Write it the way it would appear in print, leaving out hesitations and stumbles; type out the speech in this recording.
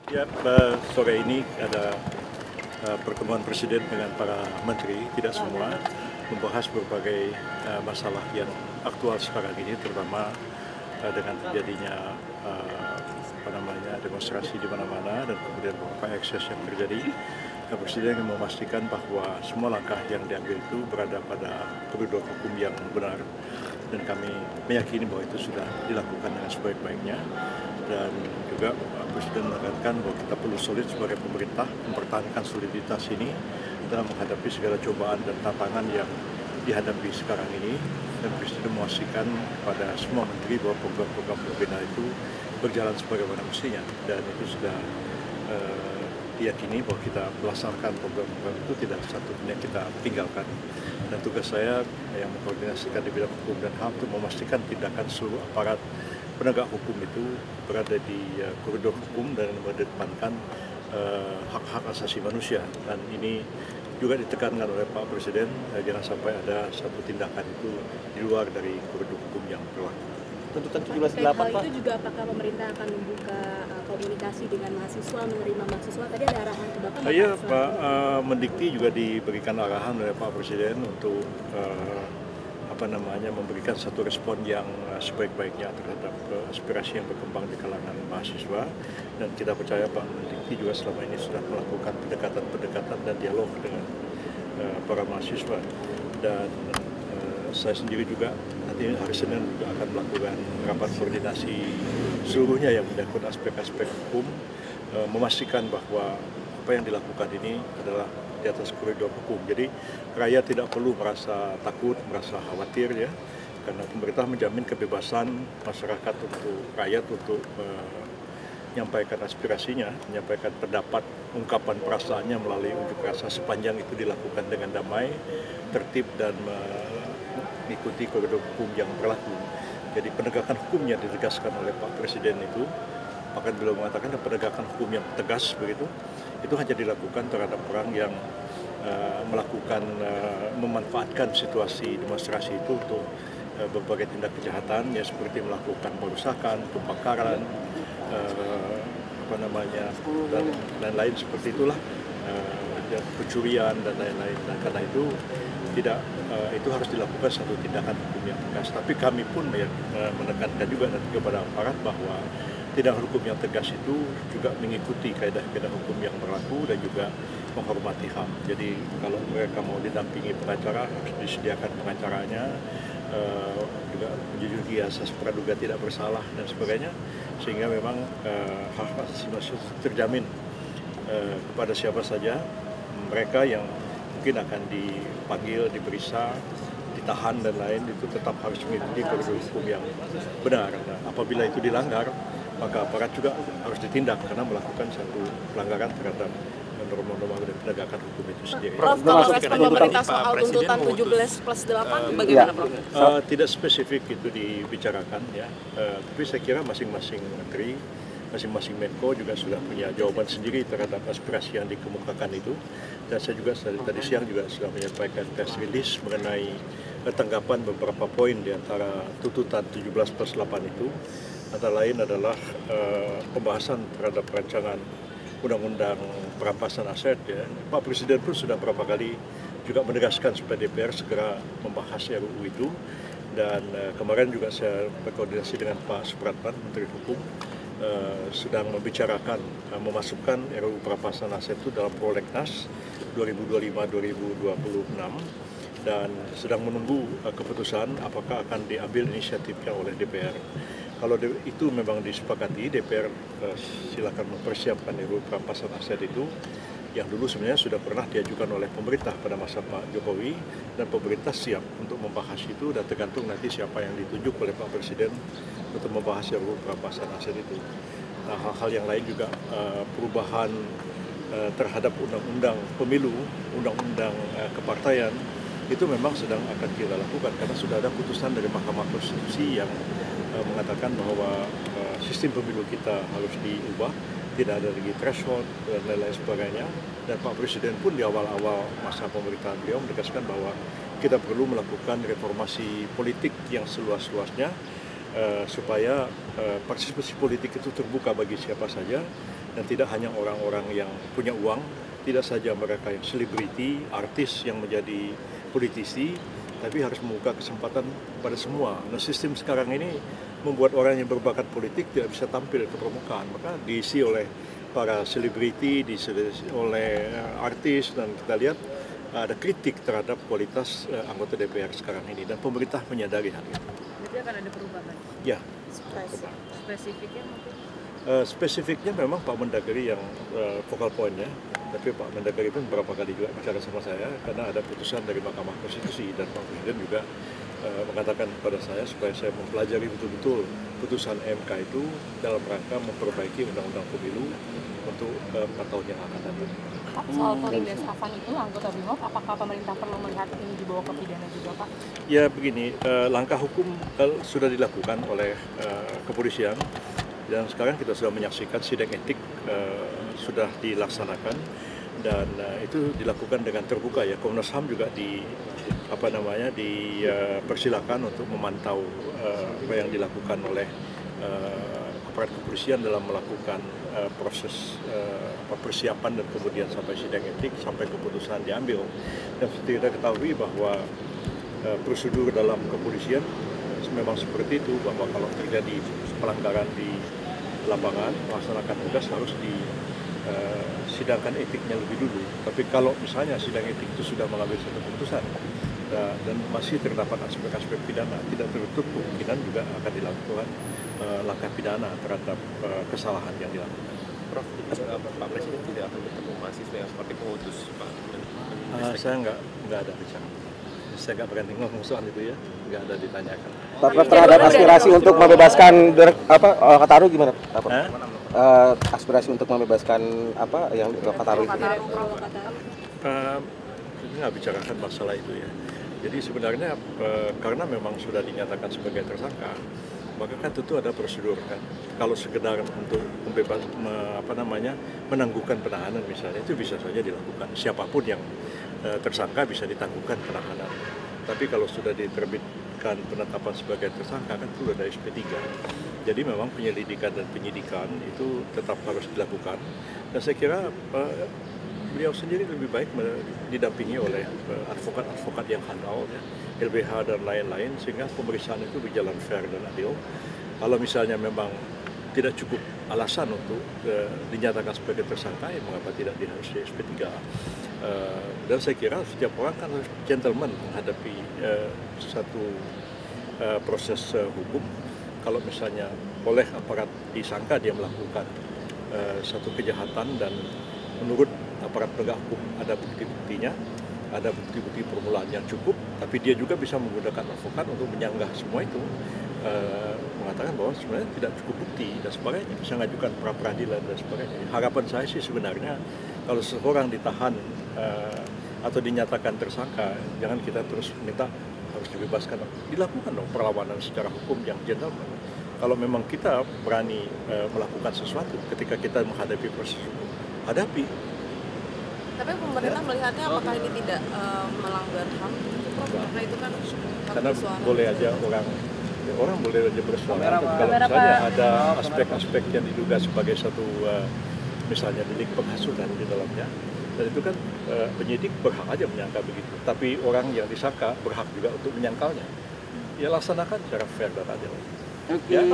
Ya, sore ini ada pertemuan Presiden dengan para menteri, tidak semua, membahas berbagai masalah yang aktual sekarang ini, terutama dengan terjadinya demonstrasi di mana-mana dan kemudian beberapa ekses yang terjadi. Presiden ingin memastikan bahwa semua langkah yang diambil itu berada pada koridor hukum yang benar, dan kami meyakini bahwa itu sudah dilakukan dengan sebaik-baiknya. Dan juga Presiden menekankan bahwa kita perlu solid sebagai pemerintah mempertahankan soliditas ini dalam menghadapi segala cobaan dan tantangan yang dihadapi sekarang ini. Dan Presiden memastikan kepada semua menteri bahwa program-program pemerintah itu berjalan sebagaimana mestinya, dan itu sudah diyakini bahwa kita melaksanakan program-program itu tidak satu pun yang kita tinggalkan. Dan tugas saya yang mengkoordinasikan di bidang hukum dan HAM untuk memastikan tindakan seluruh aparat penegak hukum itu berada di koridor hukum dan mengedepankan hak-hak asasi manusia. Dan ini juga ditekankan oleh Pak Presiden, jangan sampai ada satu tindakan itu di luar dari koridor hukum yang berlaku. Tuntutan 17.8, Pak. Pak. Itu juga apakah pemerintah akan membuka komunikasi dengan mahasiswa, menerima mahasiswa? Tadi ada arahan ke Bapak? Iya, Pak Mendikti juga diberikan arahan oleh Pak Presiden untuk memberikan satu respon yang sebaik-baiknya terhadap aspirasi yang berkembang di kalangan mahasiswa, dan kita percaya Pak Mendikti juga selama ini sudah melakukan pendekatan dan dialog dengan para mahasiswa. Dan saya sendiri juga nanti hari Senin juga akan melakukan rapat koordinasi seluruhnya yang menyangkut aspek-aspek hukum, memastikan bahwa apa yang dilakukan ini adalah di atas koridor hukum. Jadi rakyat tidak perlu merasa takut, merasa khawatir ya, karena pemerintah menjamin kebebasan masyarakat rakyat untuk menyampaikan aspirasinya, menyampaikan pendapat, ungkapan perasaannya melalui unjuk rasa sepanjang itu dilakukan dengan damai, tertib dan mengikuti koridor hukum yang berlaku. Jadi penegakan hukumnya ditegaskan oleh Pak Presiden itu, bahkan beliau mengatakan penegakan hukum yang tegas begitu, itu hanya dilakukan terhadap orang yang memanfaatkan situasi demonstrasi itu untuk berbagai tindak kejahatan, ya seperti melakukan perusakan, pembakaran, dan lain seperti itulah, pencurian dan lain-lain. Dan karena itu itu harus dilakukan satu tindakan hukum yang tegas. Tapi kami pun menekankan juga nanti kepada aparat bahwa tindakan hukum yang tegas itu juga mengikuti kaedah-kaedah hukum yang berlaku dan juga menghormati HAM. Jadi kalau mereka mau didampingi pengacara, harus disediakan pengacaranya, juga menjunjung asas praduga tidak bersalah dan sebagainya, sehingga memang hak asasi manusia terjamin kepada siapa saja mereka yang mungkin akan dipanggil, diperiksa, ditahan dan lain, itu tetap harus mengikuti koridor hukum yang benar. Nah, apabila itu dilanggar, maka aparat juga harus ditindak karena melakukan satu pelanggaran terhadap norma-norma dan penegakan hukum itu sendiri. Prof, kalau respon pemerintah soal tuntutan 17+8 bagaimana, Prof? Tidak spesifik itu dibicarakan ya, tapi saya kira masing-masing menteri, masing-masing Menko juga sudah punya jawaban sendiri terhadap aspirasi yang dikemukakan itu. Dan saya juga tadi siang juga sudah menyampaikan press release mengenai tanggapan beberapa poin di antara tuntutan 17+8 itu. Antara lain adalah pembahasan terhadap rancangan undang-undang perampasan aset ya. Pak Presiden pun sudah beberapa kali juga menegaskan supaya DPR segera membahas RUU itu. Dan kemarin juga saya berkoordinasi dengan Pak Supratman, Menteri Hukum, sedang membicarakan memasukkan RUU perampasan aset itu dalam prolegnas 2025-2026 dan sedang menunggu keputusan apakah akan diambil inisiatifnya oleh DPR. Kalau itu memang disepakati, DPR silakan mempersiapkan RUU perampasan aset itu, yang dulu sebenarnya sudah pernah diajukan oleh pemerintah pada masa Pak Jokowi, dan pemerintah siap untuk membahas itu, dan tergantung nanti siapa yang ditunjuk oleh Pak Presiden untuk membahas RUU perampasan aset itu. Nah, hal-hal yang lain juga perubahan terhadap undang-undang pemilu, undang-undang kepartaian, itu memang sedang akan kita lakukan karena sudah ada putusan dari Mahkamah Konstitusi yang mengatakan bahwa sistem pemilu kita harus diubah, tidak ada lagi threshold dan lain-lain sebagainya. Dan Pak Presiden pun di awal-awal masa pemerintahan beliau menegaskan bahwa kita perlu melakukan reformasi politik yang seluas-luasnya supaya partisipasi politik itu terbuka bagi siapa saja, dan tidak hanya orang-orang yang punya uang, tidak saja mereka yang selebriti, artis yang menjadi politisi, tapi harus membuka kesempatan pada semua. Nah, sistem sekarang ini membuat orang yang berbakat politik tidak bisa tampil ke permukaan, maka diisi oleh para selebriti, diisi oleh artis, dan kita lihat ada kritik terhadap kualitas anggota DPR sekarang ini, dan pemerintah menyadari hal itu. Jadi akan ada perubahan? Ya. Spesifiknya mungkin? Spesifiknya memang Pak Mendagri yang focal point-nya, tapi Pak Mendagri pun beberapa kali juga bicara sama saya karena ada putusan dari Mahkamah Konstitusi, dan Pak Presiden juga mengatakan kepada saya supaya saya mempelajari betul-betul putusan MK itu dalam rangka memperbaiki Undang-Undang Pemilu untuk 4 tahun yang akan datang. Pak, soal Korindes Afan itu anggota BRIMOB, apakah pemerintah perlu melihat ini dibawa ke pidana juga, Pak? Ya begini, langkah hukum sudah dilakukan oleh kepolisian, dan sekarang kita sudah menyaksikan sidang etik sudah dilaksanakan, dan itu dilakukan dengan terbuka ya. Komnas HAM juga dipersilakan untuk memantau apa yang dilakukan oleh aparat kepolisian dalam melakukan proses persiapan dan kemudian sampai sidang etik sampai keputusan diambil. Dan seperti kita ketahui bahwa prosedur dalam kepolisian memang seperti itu, bahwa kalau terjadi pelanggaran di lapangan, melaksanakan tugas harus disidangkan etiknya lebih dulu. Tapi kalau misalnya sidang etik itu sudah mengambil satu keputusan dan masih terdapat aspek-aspek pidana, tidak tertutup kemungkinan juga akan dilakukan langkah pidana terhadap kesalahan yang dilakukan. Prof, Pak Presiden tidak akan bertemu mahasiswa yang seperti pengutus Pak? Saya nggak ada bicara. Saya nggak berani ngomong soal itu ya, nggak ada ditanyakan. Pak, terhadap aspirasi untuk membebaskan Kataru gimana? Aspirasi untuk membebaskan yang Kataru itu? Nggak bicarakan masalah itu ya. Jadi sebenarnya karena memang sudah dinyatakan sebagai tersangka, maka kan tentu ada prosedur kan. Kalau sekedar untuk menangguhkan penahanan misalnya, itu bisa saja dilakukan. Siapapun yang tersangka bisa ditangguhkan penahanan. Tapi kalau sudah diterbitkan penetapan sebagai tersangka kan itu ada SP3. Jadi memang penyelidikan dan penyidikan itu tetap harus dilakukan. Dan saya kira beliau sendiri lebih baik didampingi oleh advokat-advokat yang handal, ya, LBH dan lain-lain, sehingga pemeriksaan itu berjalan fair dan adil. Kalau misalnya memang tidak cukup alasan untuk dinyatakan sebagai tersangka, ya mengapa tidak diharus di SP3? Dan saya kira setiap orang kan harus gentleman menghadapi satu proses hukum. Kalau misalnya oleh aparat disangka dia melakukan satu kejahatan dan menurut aparat penegak hukum ada bukti-buktinya, ada bukti-bukti permulaan yang cukup, tapi dia juga bisa menggunakan advokat untuk menyanggah semua itu, mengatakan bahwa sebenarnya tidak cukup bukti dan sebagainya, bisa mengajukan pra-peradilan dan sebagainya. Harapan saya sih sebenarnya kalau seseorang ditahan atau dinyatakan tersangka, jangan kita terus minta harus dibebaskan. Dilakukan dong perlawanan secara hukum yang gentleman. Kalau memang kita berani melakukan sesuatu ketika kita menghadapi proses hukum, hadapi. Tapi pemerintah melihatnya apakah ini tidak melanggar HAM? Karena itu kan karena boleh aja orang boleh aja bersuara. Kalau misalnya ada aspek-aspek yang diduga sebagai satu misalnya delik penghasutan di dalamnya, dan itu kan penyidik berhak aja menyangka begitu. Tapi orang yang disangka berhak juga untuk menyangkalnya. Ya laksanakan secara fair dan adil. Ya.